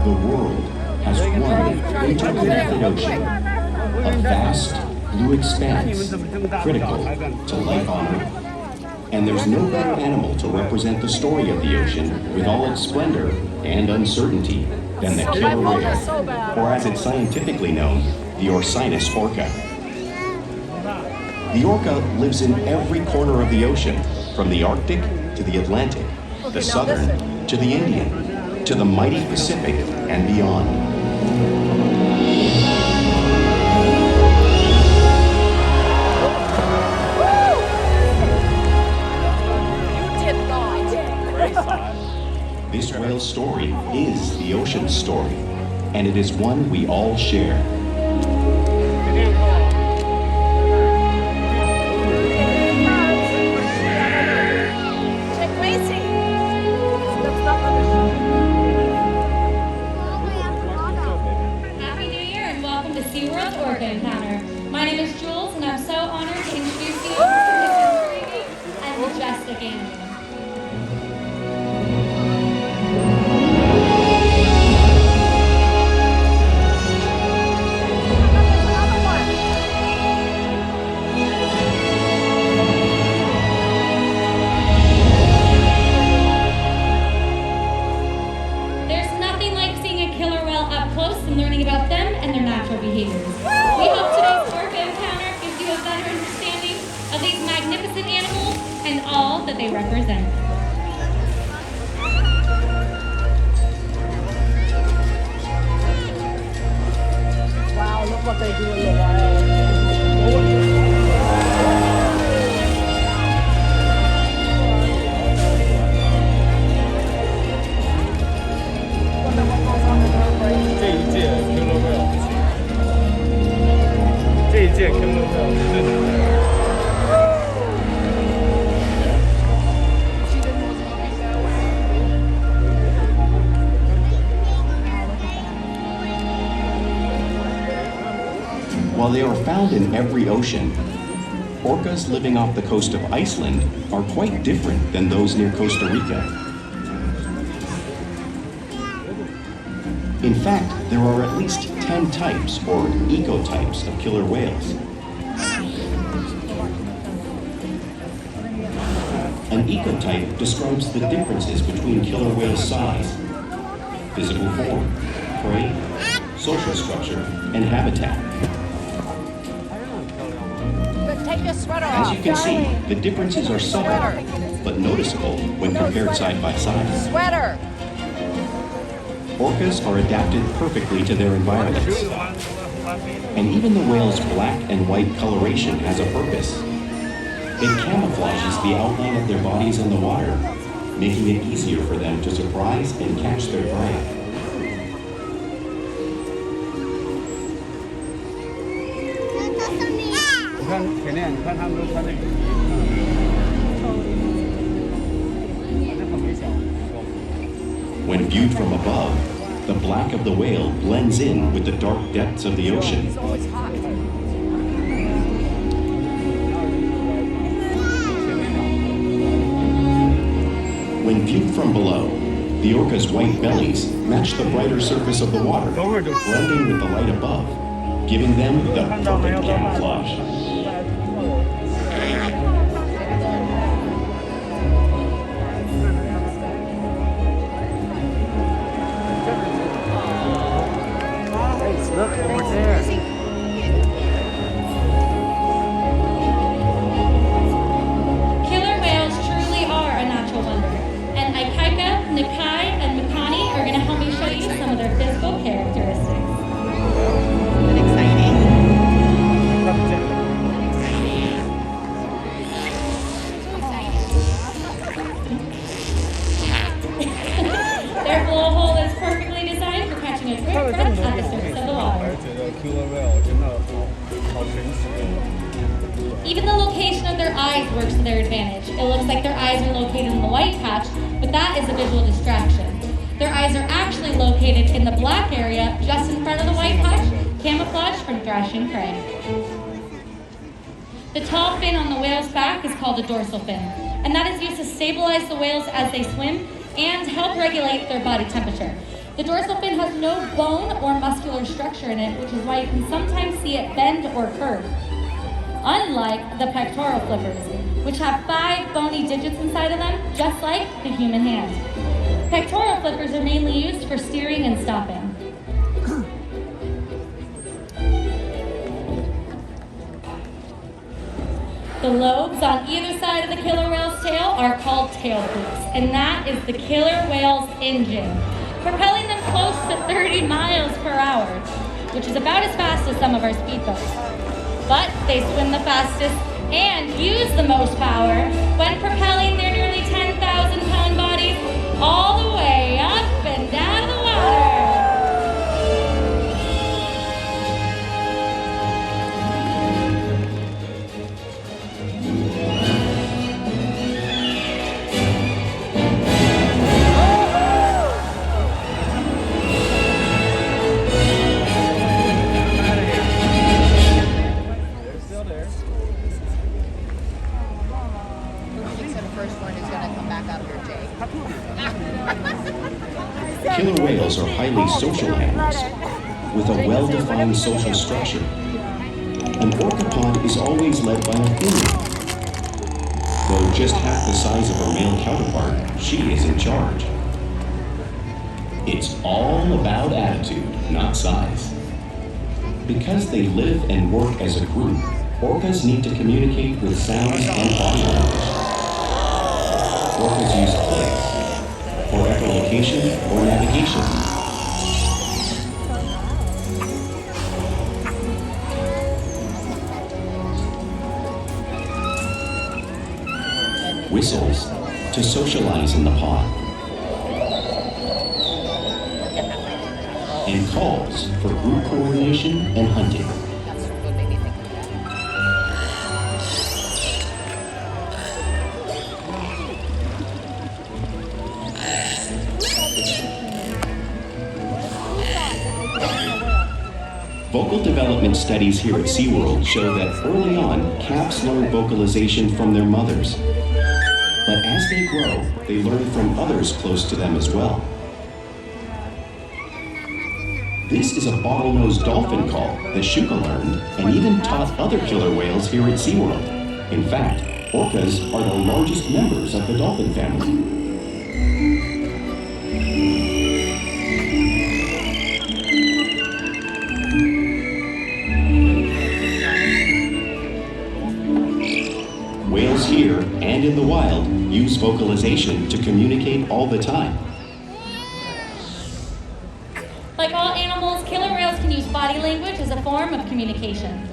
The world has one interconnected ocean, a vast blue expanse critical to life on Earth. And there's no better animal to represent the story of the ocean with all its splendor and uncertainty than the killer whale, or as it's scientifically known, the Orcinus orca. The orca lives in every corner of the ocean, from the Arctic to the Atlantic, the Southern to the Indian, to the mighty Pacific and beyond. This whale's story is the ocean's story, and it is one we all share. Happy New Year and welcome to SeaWorld Orca Encounter. My name is Jules, and I'm so honored to introduce you to this intriguing and majestic animal. About them and their natural behaviors. We hope today's Orca Encounter gives you a better understanding of these magnificent animals and all that they represent. Wow, look what they do in the wild. While they are found in every ocean, orcas living off the coast of Iceland are quite different than those near Costa Rica. In fact, there are at least 10 types or ecotypes of killer whales. An ecotype describes the differences between killer whale size, physical form, prey, social structure, and habitat. As you can see, the differences are subtle, but noticeable when compared side by side. Orcas are adapted perfectly to their environments. And even the whale's black and white coloration has a purpose. It camouflages the outline of their bodies in the water, making it easier for them to surprise and catch their prey. When viewed from above, the black of the whale blends in with the dark depths of the ocean. When viewed from below, the orca's white bellies match the brighter surface of the water, blending with the light above, giving them the perfect camouflage. Look over there. Killer whales truly are a natural wonder, and Ikaika, Nakai, and Makani are going to help me show you some of their physical characteristics. Their blowhole is perfectly designed for catching a quick breath at the surface of the water. Even the location of their eyes works to their advantage. It looks like their eyes are located in the white patch, but that is a visual distraction. Their eyes are actually located in the black area just in front of the white patch, camouflaged from thrashing prey. The tall fin on the whale's back is called a dorsal fin, and that is used to stabilize the whales as they swim and help regulate their body temperature. The dorsal fin has no bone or muscular structure in it, which is why you can sometimes see it bend or curve. Unlike the pectoral flippers, which have 5 bony digits inside of them, just like the human hand. Pectoral flippers are mainly used for steering and stopping. The lobes on either side of the killer whale's tail are called tail flukes, and that is the killer whale's engine, propelling them close to 30 miles per hour, which is about as fast as some of our speedboats. But they swim the fastest and use the most power when propelling their nearly 10,000-pound bodies all the way up and down the water. Killer whales are highly social animals with a well-defined social structure. An orca pod is always led by a female. Though just half the size of her male counterpart, she is in charge. It's all about attitude, not size. Because they live and work as a group, orcas need to communicate with sounds and body language. Orcas use clicks for echolocation or navigation. Whistles to socialize in the pod. And calls for group coordination and hunting. Vocal development studies here at SeaWorld show that early on, calves learn vocalization from their mothers. But as they grow, they learn from others close to them as well. This is a bottlenose dolphin call that Shouka learned and even taught other killer whales here at SeaWorld. In fact, orcas are the largest members of the dolphin family. Whales here and in the wild use vocalization to communicate all the time. Like all animals, killer whales can use body language as a form of communication.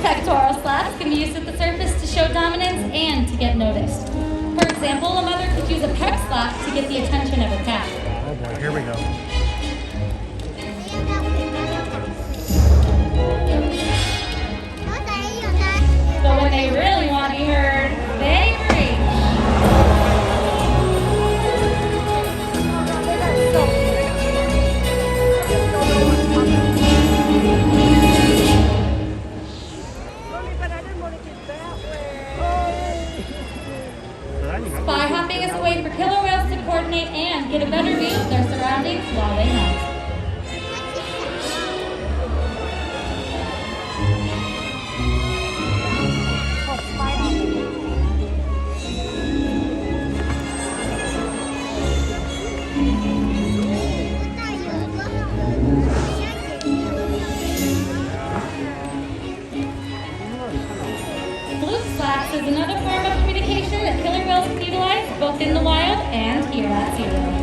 Pectoral slaps can be used at the surface to show dominance and to get noticed. For example, a mother could use a pec slap to get the attention of her calf. Oh boy, here we go. But when they really want to be heard, they reach. Spy hopping is a way for killer whales to coordinate and get a better view of their surroundings while they hunt. Is another form of communication that killer whales can utilize both in the wild and here at SeaWorld.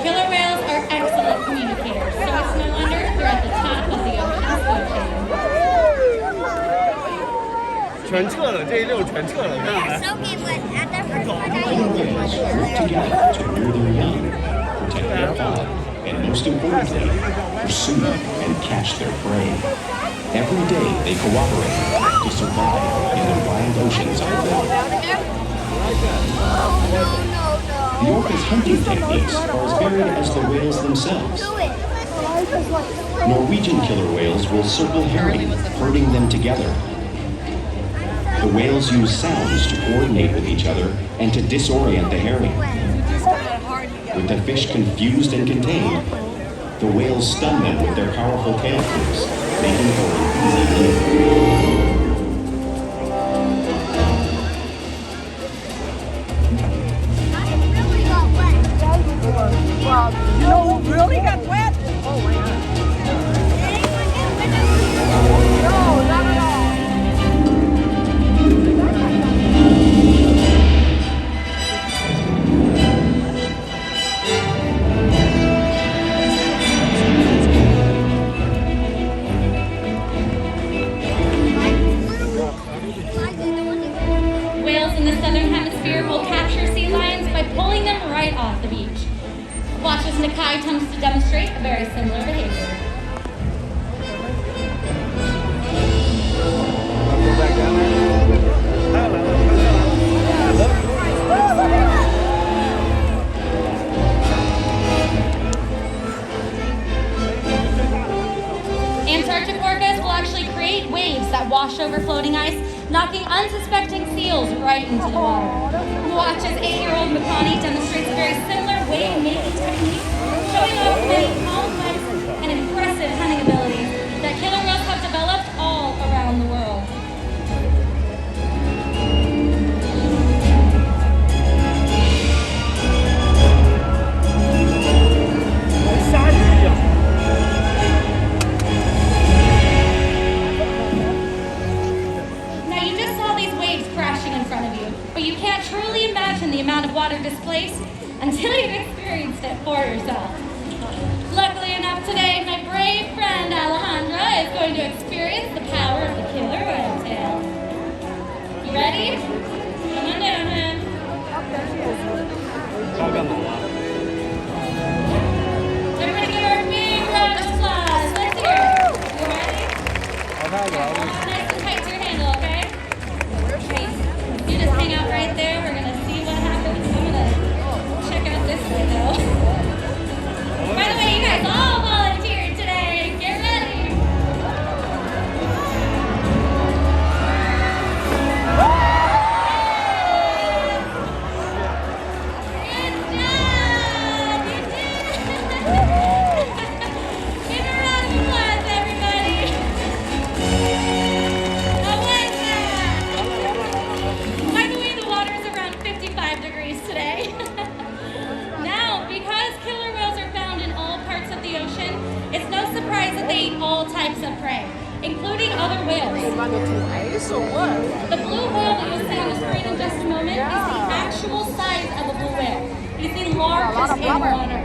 Killer whales are excellent communicators, so it's no wonder they're at the top of the ocean's food chain. 全撤了，这一溜全撤了，看看。 Killer whales work together to rear their young, protect their pod, and most most importantly, pursue and catch their prey. Every day they cooperate to survive in the wild oceans of the world. The orca's hunting techniques are as varied as the whales themselves. Norwegian killer whales will circle herring, herding them together. The whales use sounds to coordinate with each other and to disorient the herring. With the fish confused and contained, the whales stun them with their powerful tail flips, making for an easy kill. You know who really got wet? Oh my God. No, not at all. Whales in the southern hemisphere will capture sea lions by pulling them right off the beach. Watch as Nakai attempts to demonstrate a very similar behavior. Antarctic orcas will actually create waves that wash over floating ice, knocking unsuspecting seals right into the water. Watch as 8-year-old Makani demonstrates a very similar wave-making technique, showing off many complex and impressive hunting abilities that killer whales have developed all around the world. Now you just saw these waves crashing in front of you, but you can't truly imagine the amount of water displaced until you've experienced it for yourself. Luckily enough today, my brave friend Alejandra is going to experience the power of the killer whale tail. You ready? Come on down, man. Everybody give her a big round of applause. Let's hear it. You ready? Hold on nice and tight to your handle, okay? Okay. You just hang out right there. We're going to see what happens. I'm going to check out this way, though. By the way, you guys all volunteered today. Get ready. Good job. You did it. Give a round of applause, everybody. How was that? By the way, the water is around 55 degrees today. Now, because killer whales are found in all parts of the ocean, it's no surprise that they eat all types of prey, including other whales. The blue whale that you'll see on the screen in just a moment is the actual size of a blue whale. It's the largest in water,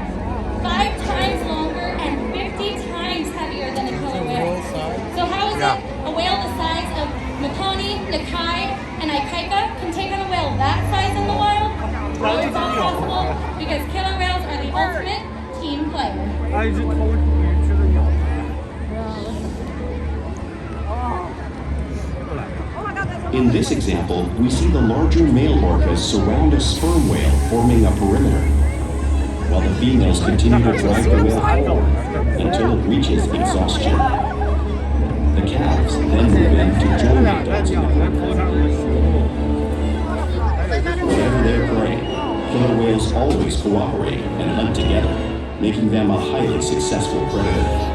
5 times longer and 50 times heavier than a killer whale. So how is it a whale the size of Makani, Nakai, and Ikaika can take on a whale that size in the wild? Well, it's all possible because killer whales are the ultimate team player. In this example, we see the larger male orcas surround a sperm whale, forming a perimeter, while the females continue to drive the whale forward until it reaches exhaustion. The calves then move in to join the adults in the group. Whatever their prey, killer whales always cooperate and hunt together, making them a highly successful predator.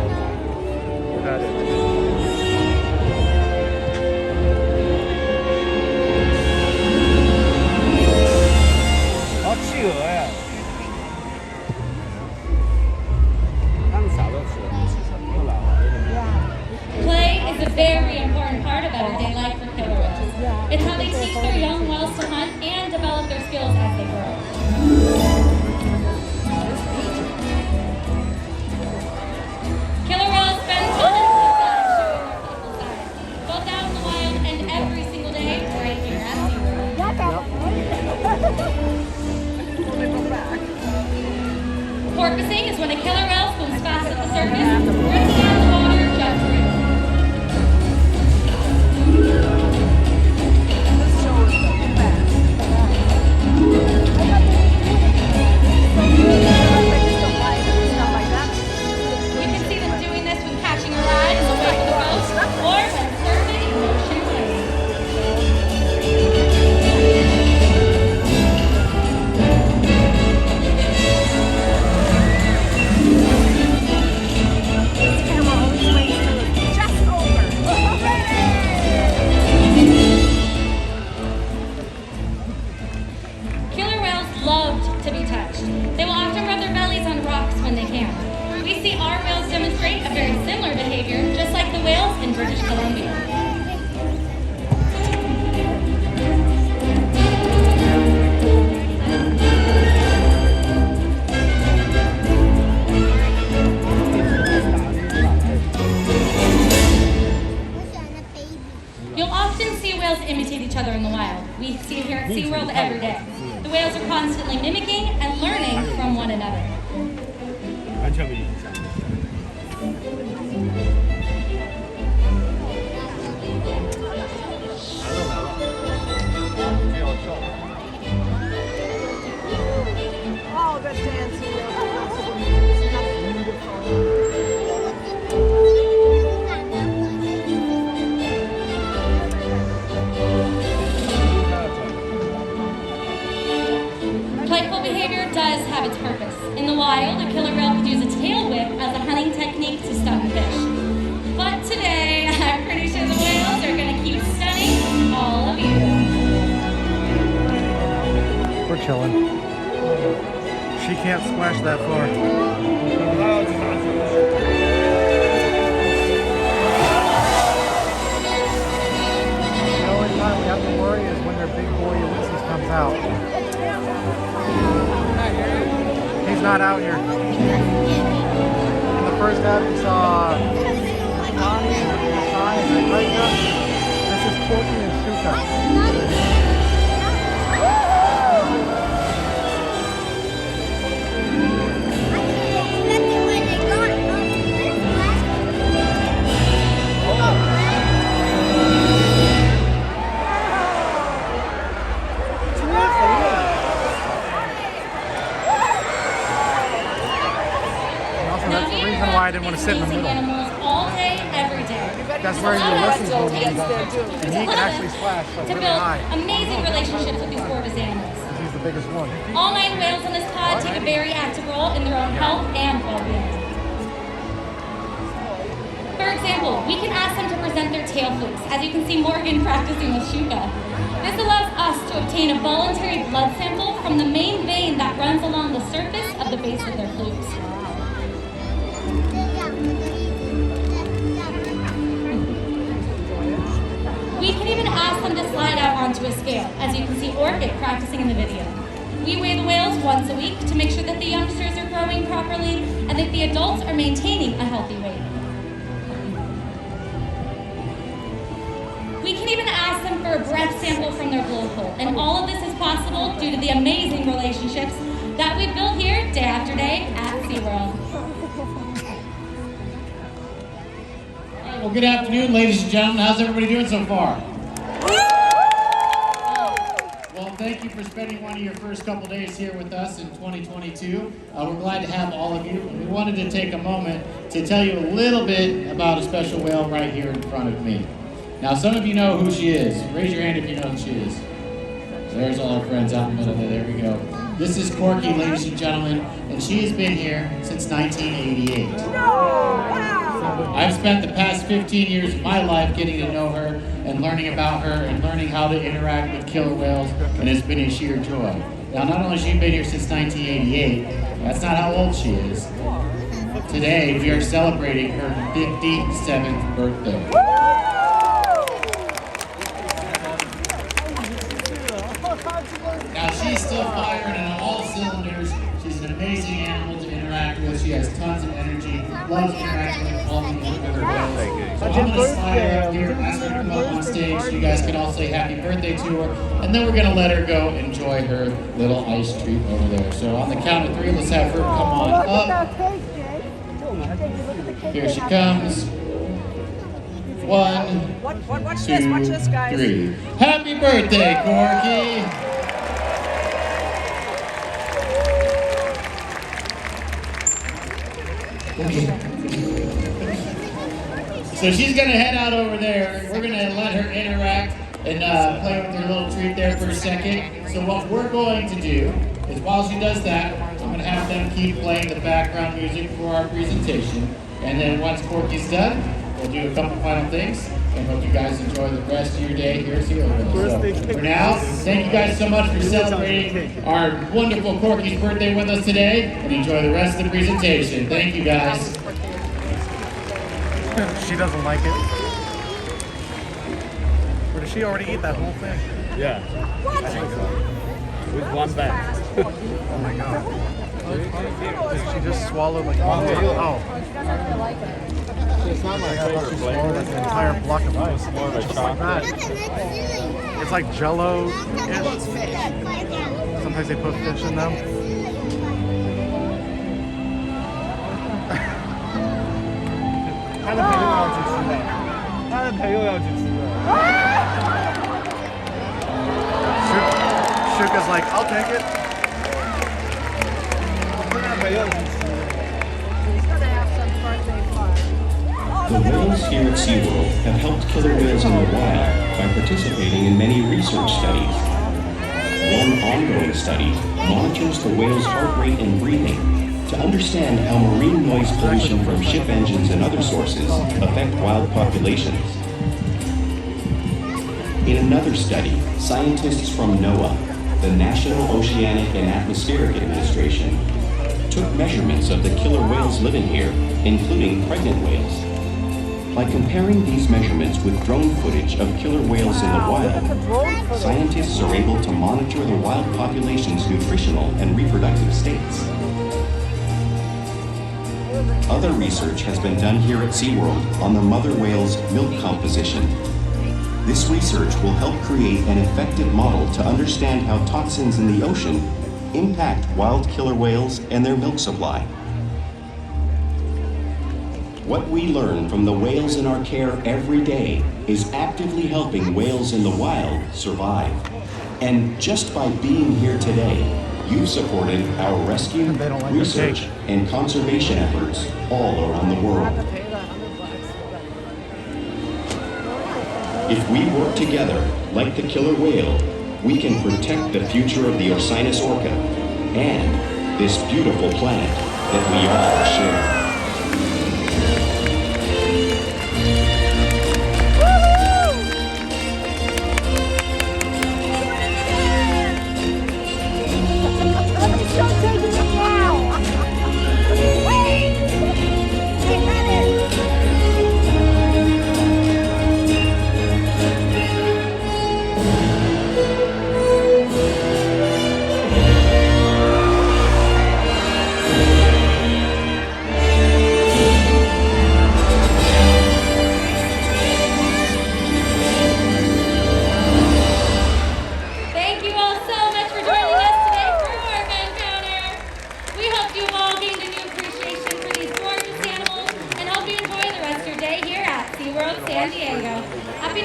Play is a very important part of everyday life for killer whales. It's how they teach their young whales to hunt and develop their skills as they grow. Killer whales spend tons of killer whale swims fast at the surface, drifting on the water just for you. You can see them doing this when catching a ride in the wake of the boat or when surfing in ocean waves. Killer whales love to be touched. They will often rub their bellies on rocks when they can. We see our whales demonstrate a very similar behavior, just like the whales in British Columbia. You'll often see whales imitate each other in the wild. We see it here at SeaWorld every day. The whales are constantly mimicking and learning from one another. 完全没影响。来了，只有跳。 Oh, the dancing. Playful behavior does have its purpose. In the wild, a killer whale could use a tail whip as a hunting technique to stun fish. But today, I'm pretty sure the whales are going to keep stunning all of you. We're chilling. She can't splash that far. The only time we have to worry is when their big boy Ulysses comes out. He's not out here. In the first half, we saw Makani and Nakai and Ikaika. This is Corky and Shouka. That's the reason why I didn't want to sit in the middle. Animals all day, every day. That's where Ulysses will be. And he can actually splash like To really build high. amazing relationships with these gorgeous animals. He's the biggest one. All 9 whales in this pod take a very active role in their own health and well-being. For example, we can ask them to present their tail flukes, as you can see Morgan practicing with Shouka. This allows us to obtain a voluntary blood sample from the main vein that runs along the surface of the base of their flukes. We can even ask them to slide out onto a scale, as you can see Orca practicing in the video. We weigh the whales once a week to make sure that the youngsters are growing properly and that the adults are maintaining a healthy weight. We can even ask them for a breath sample from their blowhole, and all of this is possible due to the amazing relationships that we've built here day after day at SeaWorld. Well, good afternoon, ladies and gentlemen. How's everybody doing so far? Well, thank you for spending one of your first couple days here with us in 2022. We're glad to have all of you. And we wanted to take a moment to tell you a little bit about a special whale right here in front of me. Now, some of you know who she is. Raise your hand if you know who she is. There's all our friends out in the middle there. There we go. This is Corky, ladies and gentlemen, and she has been here since 1988. I've spent the past 15 years of my life getting to know her and learning about her and learning how to interact with killer whales, and it's been a sheer joy. Now, not only has she been here since 1988, that's not how old she is. Today, we are celebrating her 57th birthday. Now, she's still firing on all cylinders. She's an amazing animal to interact with. She has tons of energy, loves interacting with all the other whales. So I'm going to slide her up here, ask her to come up on stage. You guys can all say happy birthday to her. And then we're going to let her go enjoy her little ice treat over there. So on the count of 3, let's have her come on up. Here she comes. One, Watch two, this, watch this, guys. three. Happy birthday, Corky! So she's gonna head out over there. We're gonna let her interact and play with her little treat there for a second. So what we're going to do is while she does that, I'm gonna have them keep playing the background music for our presentation. And then once Corky's done, we'll do a couple final things. And hope you guys enjoy the rest of your day here at SeaWorld. So for now, thank you guys so much for celebrating our wonderful Corky's birthday with us today. And enjoy the rest of the presentation. Thank you guys. She doesn't like it. Or did she already eat that whole thing? Yeah. I think so. With one bag. Oh my god. Did she just swallow like one thing? Oh. It's not my favorite She flavor. swallowed like an entire block of ice. It's more of a Just like chocolate. that. It's like Jello. Sometimes they put fish in them. Shouka's like, I'll take it. He's gonna have some birthday fun. The whales here at SeaWorld have helped killer whales in the wild by participating in many research studies. One ongoing study monitors the whale's heart rate and breathing to understand how marine noise pollution from ship engines and other sources affect wild populations. In another study, scientists from NOAA, the National Oceanic and Atmospheric Administration, took measurements of the killer whales living here, including pregnant whales. By comparing these measurements with drone footage of killer whales in the wild, scientists are able to monitor the wild population's nutritional and reproductive states. Other research has been done here at SeaWorld on the mother whale's milk composition. This research will help create an effective model to understand how toxins in the ocean impact wild killer whales and their milk supply. What we learn from the whales in our care every day is actively helping whales in the wild survive. And just by being here today, you've supported our rescue, They don't like the research, cake. and conservation efforts all around the world. If we work together, like the killer whale, we can protect the future of the Orcinus orca and this beautiful planet that we all share. Thank you all so much for joining us today for Orca Encounter. We hope you've all gained a new appreciation for these gorgeous animals and hope you enjoy the rest of your day here at SeaWorld San Diego. Happy